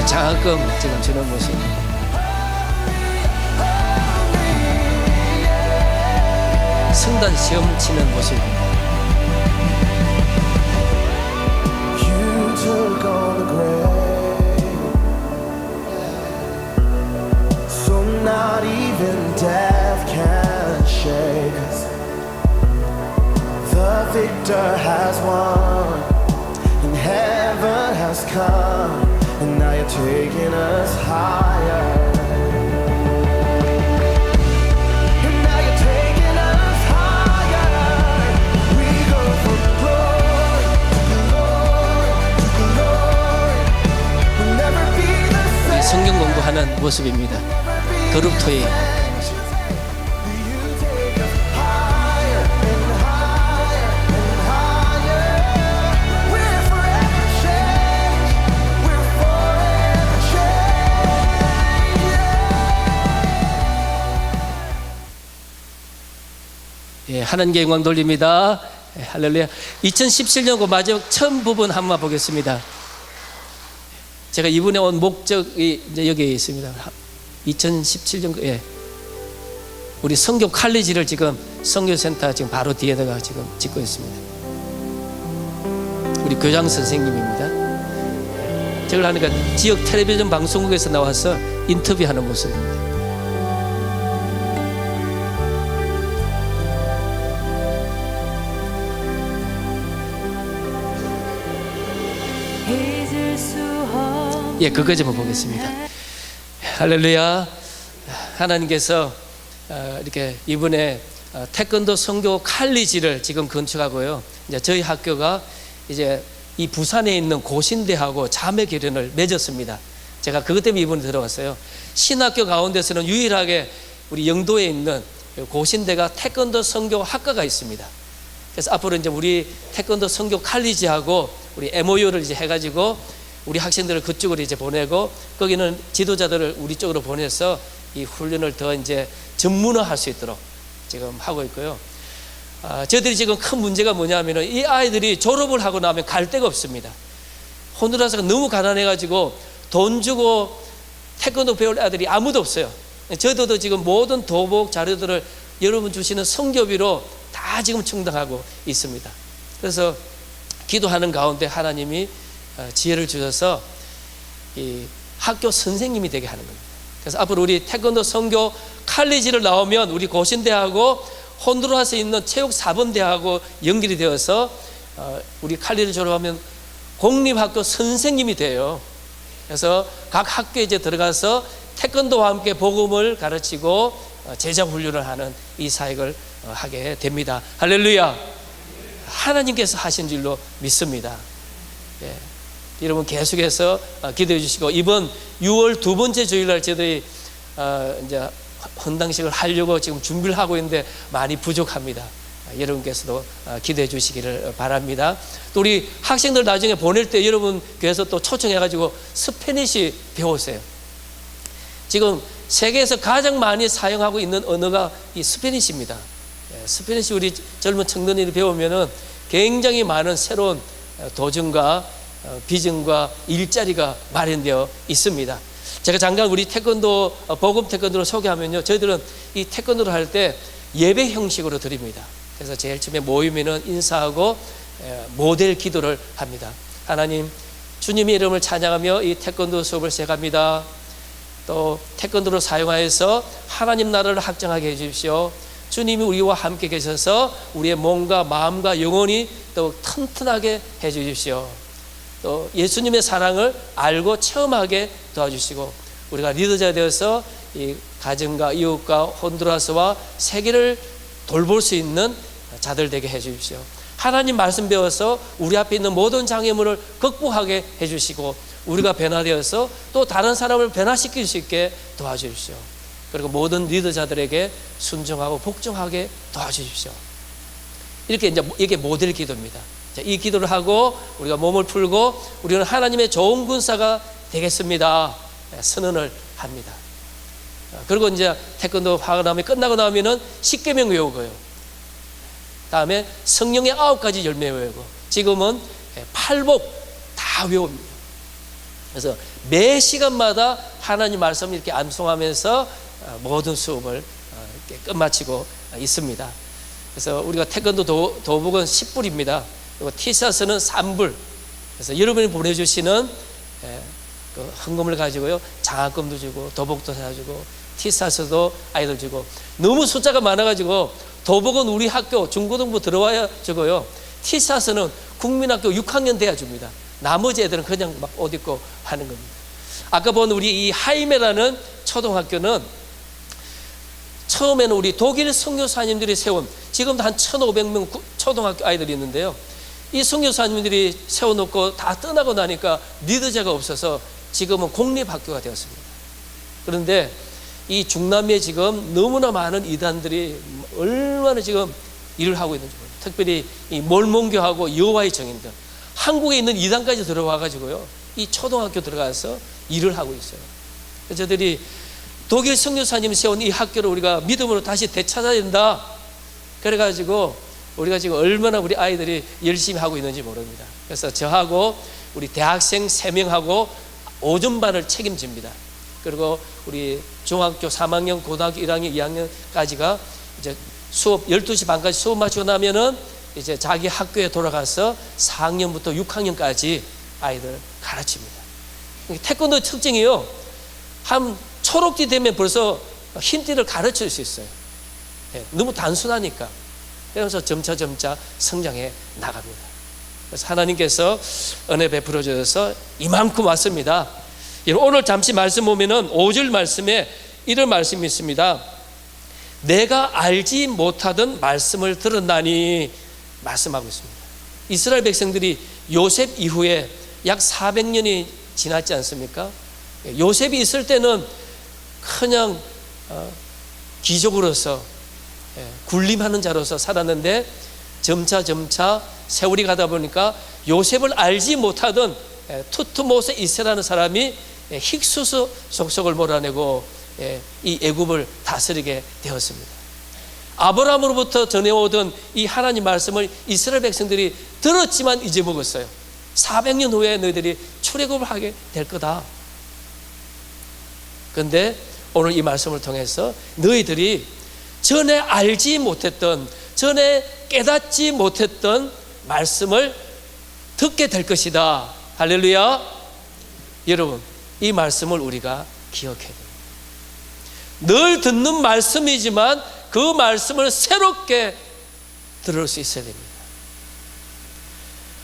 장학금 지금 주는 모습입니다. 성단 시험 치는 모습입니다. You took on the grave, so not even death can shake us. The victor has won, and heaven has come, and now you're taking us higher. 성경 공부하는 모습입니다. 거룩토의 모습. 예, 하나님께 영광 돌립니다. 예, 할렐루야. 2017년 그 마지막 처음 부분 한번 보겠습니다. 제가 이번에 온 목적이 이제 여기에 있습니다. 2017년 우리 선교 칼리지를 지금 선교센터 지금 바로 뒤에다가 지금 짓고 있습니다. 우리 교장 선생님입니다. 저걸 하니까 지역 텔레비전 방송국에서 나와서 인터뷰하는 모습입니다. 예, 그거 좀 보겠습니다. 할렐루야. 하나님께서 이렇게 이번에 태권도 선교 칼리지를 지금 건축하고요. 이제 저희 학교가 이제 이 부산에 있는 고신대하고 자매 결연을 맺었습니다. 제가 그것 때문에 이번에 들어왔어요. 신학교 가운데서는 유일하게 우리 영도에 있는 고신대가 태권도 선교 학과가 있습니다. 그래서 앞으로 이제 우리 태권도 선교 칼리지하고 우리 MOU를 이제 해가지고 우리 학생들을 그쪽으로 이제 보내고 거기는 지도자들을 우리 쪽으로 보내서 이 훈련을 더 이제 전문화할 수 있도록 지금 하고 있고요. 저희들이 지금 큰 문제가 뭐냐면은 이 아이들이 졸업을 하고 나면 갈 데가 없습니다. 혼두라스가 너무 가난해가지고 돈 주고 태권도 배울 아들이 아무도 없어요. 저도 지금 모든 도복 자료들을 여러분 주시는 성교비로 다 지금 충당하고 있습니다. 그래서 기도하는 가운데 하나님이 지혜를 주셔서 이 학교 선생님이 되게 하는 겁니다. 그래서 앞으로 우리 태권도 선교 칼리지를 나오면 우리 고신대하고 혼두라스에 있는 체육 4번 대하고 연결이 되어서 우리 칼리를 졸업하면 공립학교 선생님이 돼요. 그래서 각 학교에 이제 들어가서 태권도와 함께 복음을 가르치고 제자 훈련을 하는 이 사역을 하게 됩니다. 할렐루야. 하나님께서 하신 줄로 믿습니다. 예. 여러분 계속해서 기도해 주시고 이번 6월 두 번째 주일날 저희들이 이제 헌당식을 하려고 지금 준비를 하고 있는데 많이 부족합니다. 여러분께서도 기도해 주시기를 바랍니다. 또 우리 학생들 나중에 보낼 때 여러분 교회에서 또 초청해가지고 스페니시 배우세요. 지금 세계에서 가장 많이 사용하고 있는 언어가 이 스페니시입니다. 스페니시 우리 젊은 청년들이 배우면은 굉장히 많은 새로운 도전과 비전과 일자리가 마련되어 있습니다. 제가 잠깐 우리 태권도 복음 태권도를 소개하면요, 저희들은 이 태권도를 할 때 예배 형식으로 드립니다. 그래서 제일 처음에 모이면은 인사하고 모델 기도를 합니다. 하나님, 주님의 이름을 찬양하며 이 태권도 수업을 시작합니다. 또 태권도를 사용하여서 하나님 나라를 확장하게 해주십시오. 주님이 우리와 함께 계셔서 우리의 몸과 마음과 영혼이 또 튼튼하게 해주십시오. 또 예수님의 사랑을 알고 체험하게 도와주시고 우리가 리더자 되어서 이 가정과 이웃과 혼두라스와 세계를 돌볼 수 있는 자들 되게 해주십시오. 하나님 말씀 배워서 우리 앞에 있는 모든 장애물을 극복하게 해주시고 우리가 변화되어서 또 다른 사람을 변화시킬 수 있게 도와주십시오. 그리고 모든 리더자들에게 순종하고 복종하게 도와주십시오. 이렇게 이제 이게 모델 기도입니다. 이 기도를 하고 우리가 몸을 풀고 우리는 하나님의 좋은 군사가 되겠습니다. 선언을 합니다. 그리고 이제 태권도 하고 나면 끝나고 나면은 십계명 외우고요. 다음에 성령의 9가지 열매 외우고 지금은 팔복 다 외웁니다. 그래서 매 시간마다 하나님 말씀을 이렇게 암송하면서 모든 수업을 이렇게 끝마치고 있습니다. 그래서 우리가 태권도 도복은 10불입니다. 그리고 티셔츠는 3불. 그래서 여러분이 보내주시는 그 헌금을 가지고요, 장학금도 주고 도복도 사주고 티셔츠도 아이들 주고, 너무 숫자가 많아가지고 도복은 우리 학교 중고등부 들어와야 주고요, 티셔츠는 국민학교 6학년 돼야 줍니다. 나머지 애들은 그냥 막 옷 입고 하는 겁니다. 아까 본 우리 이 하이메라는 초등학교는 처음에는 우리 독일 선교사님들이 세운, 지금도 한 1,500명 초등학교 아이들이 있는데요, 이 선교사님들이 세워놓고 다 떠나고 나니까 리더자가 없어서 지금은 공립학교가 되었습니다. 그런데 이 중남미에 지금 너무나 많은 이단들이 얼마나 지금 일을 하고 있는지 모릅니다. 특별히 이 몰몬교하고 여호와의 증인들, 한국에 있는 이단까지 들어와 가지고요, 이 초등학교 들어가서 일을 하고 있어요. 그래서 저들이 독일 선교사님이 세운 이 학교를 우리가 믿음으로 다시 되찾아야 된다. 그래가지고 우리가 지금 얼마나 우리 아이들이 열심히 하고 있는지 모릅니다. 그래서 저하고 우리 대학생 3명하고 오전반을 책임집니다. 그리고 우리 중학교 3학년, 고등학교 1학년, 2학년까지가 이제 수업 12시 반까지 수업 마치고 나면은 이제 자기 학교에 돌아가서 4학년부터 6학년까지 아이들 가르칩니다. 태권도 특징이요, 한 초록띠 되면 벌써 흰띠를 가르칠 수 있어요. 너무 단순하니까. 그래서 점차 성장해 나갑니다. 그래서 하나님께서 은혜 베풀어 주셔서 이만큼 왔습니다. 오늘 잠시 말씀 보면은 5절 말씀에 이런 말씀이 있습니다. 내가 알지 못하던 말씀을 들었나니 말씀하고 있습니다. 이스라엘 백성들이 요셉 이후에 약 400년이 지났지 않습니까? 요셉이 있을 때는 그냥 귀족으로서 군림하는 자로서 살았는데 점차 세월이 가다 보니까 요셉을 알지 못하던 투트모세 1세라는 사람이 힉수스 족속을 몰아내고 이 애굽을 다스리게 되었습니다. 아브라함으로부터 전해오던 이 하나님 말씀을 이스라엘 백성들이 들었지만 잊어먹었어요. 400년 후에 너희들이 출애굽을 하게 될 거다. 그런데 오늘 이 말씀을 통해서 너희들이 전에 알지 못했던, 전에 깨닫지 못했던 말씀을 듣게 될 것이다. 할렐루야. 여러분, 이 말씀을 우리가 기억해야 됩니다. 늘 듣는 말씀이지만 그 말씀을 새롭게 들을 수 있어야 됩니다.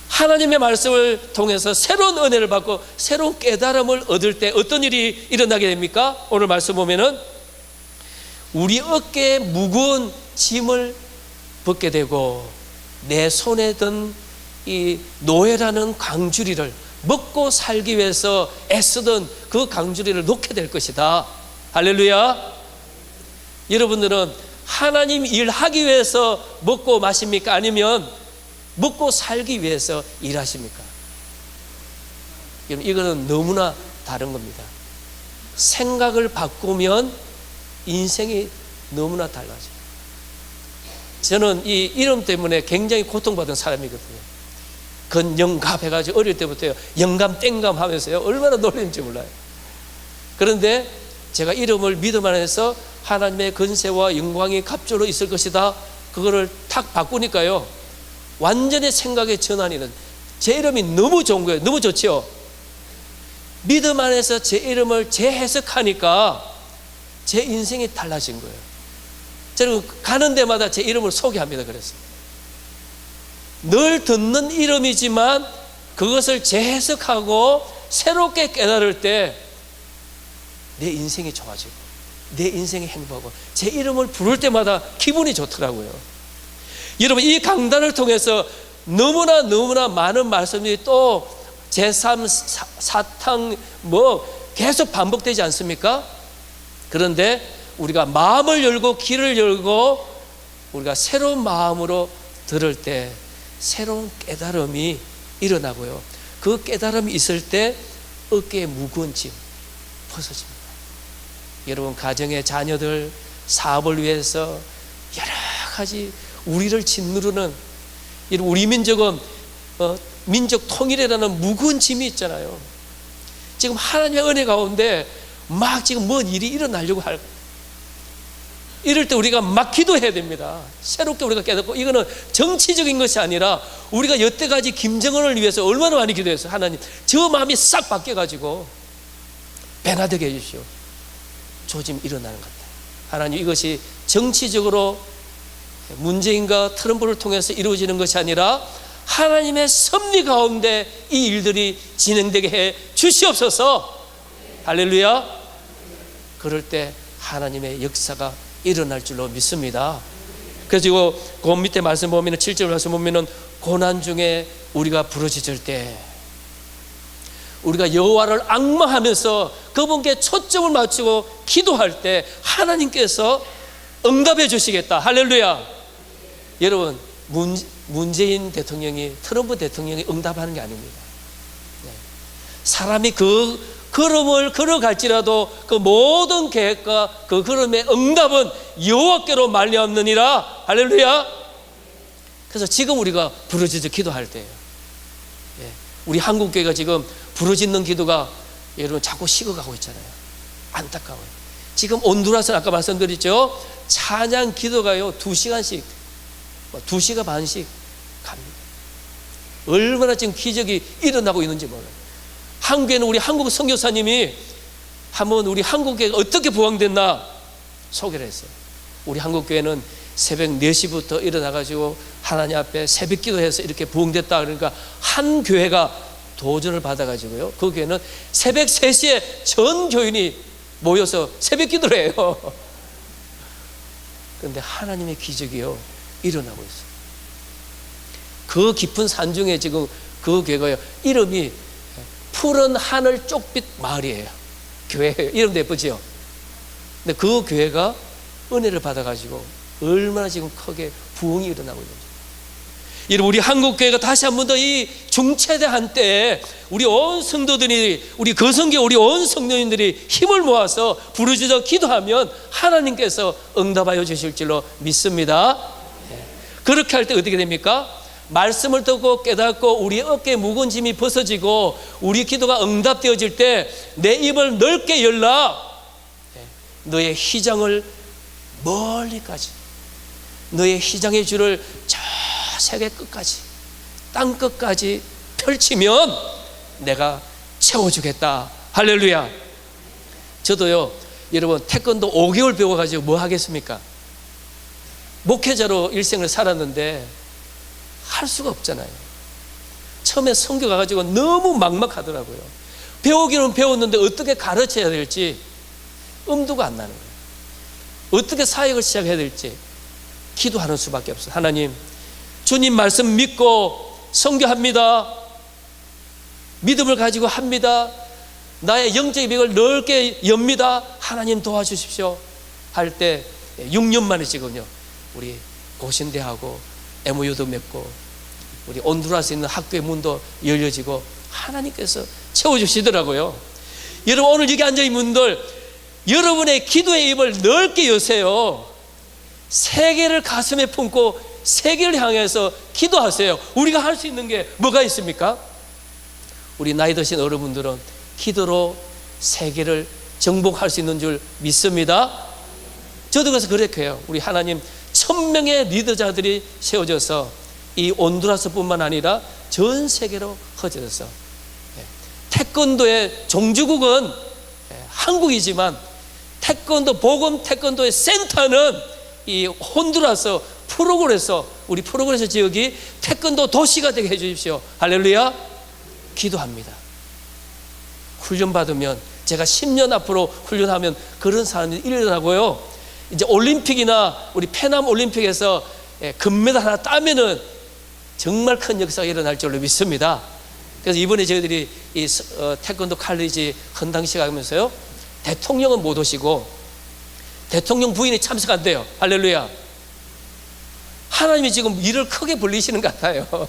하나님의 말씀을 통해서 새로운 은혜를 받고 새로운 깨달음을 얻을 때 어떤 일이 일어나게 됩니까? 오늘 말씀 보면은 우리 어깨에 무거운 짐을 벗게 되고 내 손에 든 이 노예라는 강주리를, 먹고 살기 위해서 애쓰던 그 강주리를 놓게 될 것이다. 할렐루야. 여러분들은 하나님 일하기 위해서 먹고 마십니까? 아니면 먹고 살기 위해서 일하십니까? 이거는 너무나 다른 겁니다. 생각을 바꾸면 인생이 너무나 달라져요. 저는 이 이름 때문에 굉장히 고통받은 사람이거든요. 건영갑 해가지고 어릴 때부터요, 영감 땡감 하면서요, 얼마나 놀랐는지 몰라요. 그런데 제가 이름을 믿음 안에서 하나님의 건세와 영광이 갑주로 있을 것이다, 그거를 탁 바꾸니까요, 완전히 생각의 전환이 있는, 제 이름이 너무 좋은 거예요. 너무 좋죠. 믿음 안에서 제 이름을 재해석하니까 제 인생이 달라진 거예요. 저는 가는 데마다 제 이름을 소개합니다. 그래서 늘 듣는 이름이지만 그것을 재해석하고 새롭게 깨달을 때 내 인생이 좋아지고 내 인생이 행복하고 제 이름을 부를 때마다 기분이 좋더라고요. 여러분, 이 강단을 통해서 너무나 많은 말씀들이 또 제3, 4탕 계속 반복되지 않습니까? 그런데 우리가 마음을 열고 귀를 열고 우리가 새로운 마음으로 들을 때 새로운 깨달음이 일어나고요, 그 깨달음이 있을 때 어깨에 무거운 짐 벗어집니다. 여러분, 가정의 자녀들, 사업을 위해서 여러 가지 우리를 짓누르는, 우리 민족은 민족 통일이라는 무거운 짐이 있잖아요. 지금 하나님의 은혜 가운데 막 지금 뭔 일이 일어나려고 할, 이럴 때 우리가 막 기도해야 됩니다. 새롭게 우리가 깨닫고, 이거는 정치적인 것이 아니라 우리가 여태까지 김정은을 위해서 얼마나 많이 기도했어요. 하나님, 저 마음이 싹 바뀌어가지고 변화되게 해주시오. 조짐 일어나는 것 같아요. 하나님, 이것이 정치적으로 문재인과 트럼프를 통해서 이루어지는 것이 아니라 하나님의 섭리 가운데 이 일들이 진행되게 해 주시옵소서. 할렐루야. 그럴 때 하나님의 역사가 일어날 줄로 믿습니다. 그래서 그 밑에 말씀 보면 7절 말씀 보면은 고난 중에 우리가 부르짖을 때, 우리가 여호와를 앙망하면서 그분께 초점을 맞추고 기도할 때 하나님께서 응답해 주시겠다. 할렐루야. 여러분, 문재인 대통령이, 트럼프 대통령이 응답하는 게 아닙니다. 사람이 그 걸음을 걸어갈지라도 그 모든 계획과 그 걸음의 응답은 여호와께로 말미암느니라. 할렐루야. 그래서 지금 우리가 부르짖어 기도할 때예요. 우리 한국교회가 지금 부르짖는 기도가 여러분 자꾸 식어가고 있잖아요. 안타까워요. 지금 온두라스는 아까 말씀드렸죠, 찬양 기도가요 2시간씩 2시간 반씩 갑니다. 얼마나 지금 기적이 일어나고 있는지 몰라요. 한국에는 우리 한국 선교사님이 한번 우리 한국교회가 어떻게 부흥됐나 소개를 했어요. 우리 한국교회는 새벽 4시부터 일어나가지고 하나님 앞에 새벽 기도해서 이렇게 부흥됐다. 그러니까 한 교회가 도전을 받아가지고요, 그 교회는 새벽 3시에 전 교인이 모여서 새벽 기도를 해요. 그런데 하나님의 기적이요 일어나고 있어요. 그 깊은 산중에 지금 그 교회가요, 이름이 푸른 하늘 쪽빛 마을이에요. 교회예요. 이름도 예쁘지요. 근데 그 교회가 은혜를 받아가지고 얼마나 지금 크게 부흥이 일어나고 있는지. 여러분, 우리 한국교회가 다시 한 번 더 이 중차대한 때에 우리 온 성도들이, 우리 거성교 우리 온 성도님들이 힘을 모아서 부르짖어 기도하면 하나님께서 응답하여 주실 줄로 믿습니다. 그렇게 할 때 어떻게 됩니까? 말씀을 듣고 깨닫고 우리 어깨에 무거운 짐이 벗어지고 우리 기도가 응답되어질 때 내 입을 넓게 열라. 너의 휘장을 멀리까지, 너의 휘장의 줄을 저 세계 끝까지, 땅 끝까지 펼치면 내가 채워주겠다. 할렐루야. 저도요, 여러분, 태권도 5개월 배워가지고 뭐 하겠습니까? 목회자로 일생을 살았는데 할 수가 없잖아요. 처음에 선교 가가지고 너무 막막하더라고요. 배우기는 배웠는데 어떻게 가르쳐야 될지 엄두가 안 나는 거예요. 어떻게 사역을 시작해야 될지 기도하는 수밖에 없어요. 하나님, 주님 말씀 믿고 선교합니다. 믿음을 가지고 합니다. 나의 영적인 벽을 넓게 엽니다. 하나님 도와주십시오. 할 때 6년 만에 지금요, 우리 고신대하고 MOU도 맺고 우리 온두라스에 있는 학교의 문도 열려지고 하나님께서 채워주시더라고요. 여러분, 오늘 여기 앉아있는 분들, 여러분의 기도의 입을 넓게 여세요. 세계를 가슴에 품고 세계를 향해서 기도하세요. 우리가 할 수 있는 게 뭐가 있습니까? 우리 나이 드신 어른분들은 기도로 세계를 정복할 수 있는 줄 믿습니다. 저도 그래서 그렇게 해요. 우리 하나님 1000명의 리더자들이 세워져서 이 온두라스뿐만 아니라 전 세계로 퍼져서, 태권도의 종주국은 한국이지만 태권도, 복음 태권도의 센터는 이 혼두라스 프로그레서, 우리 프로그레서 지역이 태권도 도시가 되게 해주십시오. 할렐루야. 기도합니다. 훈련 받으면, 제가 10년 앞으로 훈련하면 그런 사람이 일어나고요. 이제 올림픽이나 우리 페남 올림픽에서 금메달 하나 따면은 정말 큰 역사가 일어날 줄로 믿습니다. 그래서 이번에 저희들이 이 태권도 칼리지 헌당식 하면서요, 대통령은 못 오시고 대통령 부인이 참석한대요. 할렐루야. 하나님이 지금 일을 크게 벌리시는 것 같아요.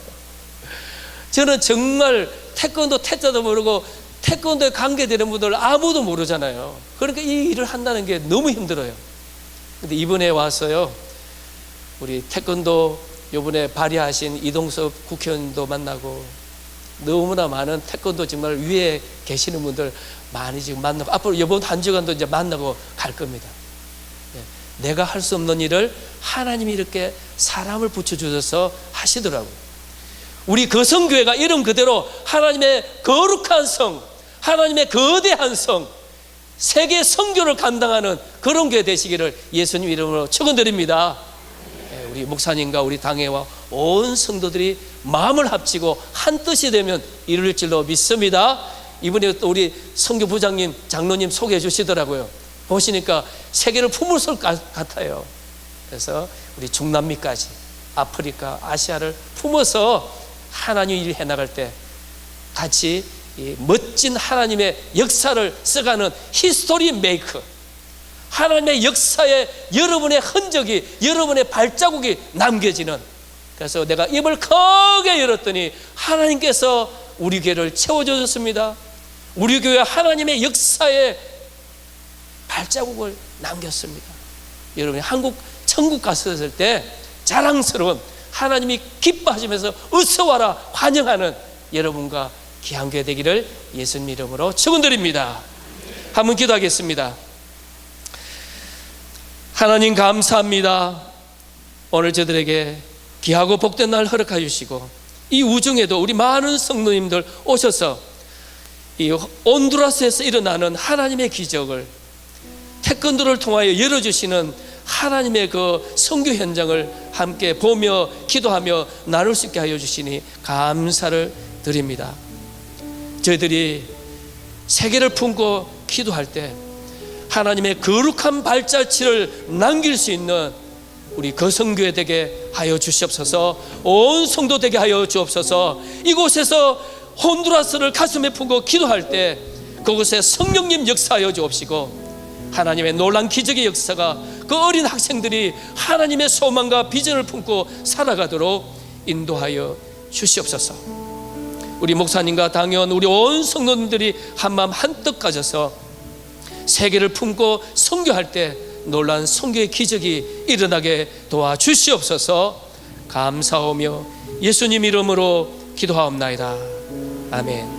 저는 정말 태권도 태자도 모르고 태권도에 관계되는 분들 아무도 모르잖아요. 그러니까 이 일을 한다는 게 너무 힘들어요. 근데 이번에 와서요, 우리 태권도 요번에 발의하신 이동섭 국회의원도 만나고 너무나 많은 태권도 정말 위에 계시는 분들 많이 지금 만나고, 앞으로 이번 한 주간도 이제 만나고 갈 겁니다. 내가 할 수 없는 일을 하나님이 이렇게 사람을 붙여주셔서 하시더라고요. 우리 거성교회가 이름 그대로 하나님의 거룩한 성, 하나님의 거대한 성, 세계 선교를 감당하는 그런 교회 되시기를 예수님 이름으로 축원드립니다. 우리 목사님과 우리 당회와 온 성도들이 마음을 합치고 한 뜻이 되면 이룰 줄로 믿습니다. 이번에 또 우리 선교부장님, 장로님 소개해 주시더라고요. 보시니까 세계를 품을 것 같아요. 그래서 우리 중남미까지, 아프리카, 아시아를 품어서 하나님 일 해나갈 때 같이 이 멋진 하나님의 역사를 써가는 히스토리 메이커, 하나님의 역사에 여러분의 흔적이, 여러분의 발자국이 남겨지는, 그래서 내가 입을 크게 열었더니 하나님께서 우리 교회를 채워주셨습니다. 우리 교회 하나님의 역사에 발자국을 남겼습니다. 여러분이 한국 천국 갔을 때 자랑스러운, 하나님이 기뻐하시면서 어서 와라 환영하는 여러분과 귀한 교회 되기를 예수님 이름으로 축원드립니다. 한번 기도하겠습니다. 하나님 감사합니다. 오늘 저들에게 귀하고 복된 날 허락해 주시고, 이 우중에도 우리 많은 성도님들 오셔서 이 온두라스에서 일어나는 하나님의 기적을, 태권도를 통하여 열어주시는 하나님의 그 선교 현장을 함께 보며 기도하며 나눌 수 있게 하여 주시니 감사를 드립니다. 저희들이 세계를 품고 기도할 때 하나님의 거룩한 발자취를 남길 수 있는 우리 거성교회 되게 하여 주시옵소서. 온 성도 되게 하여 주옵소서. 이곳에서 혼두라스를 가슴에 품고 기도할 때 그곳에 성령님 역사하여 주옵시고, 하나님의 놀라운 기적의 역사가 그 어린 학생들이 하나님의 소망과 비전을 품고 살아가도록 인도하여 주시옵소서. 우리 목사님과 당연 우리 온 성도님들이 한마음 한뜻 가져서 세계를 품고 선교할 때 놀라운 선교의 기적이 일어나게 도와주시옵소서. 감사하며 예수님 이름으로 기도하옵나이다. 아멘.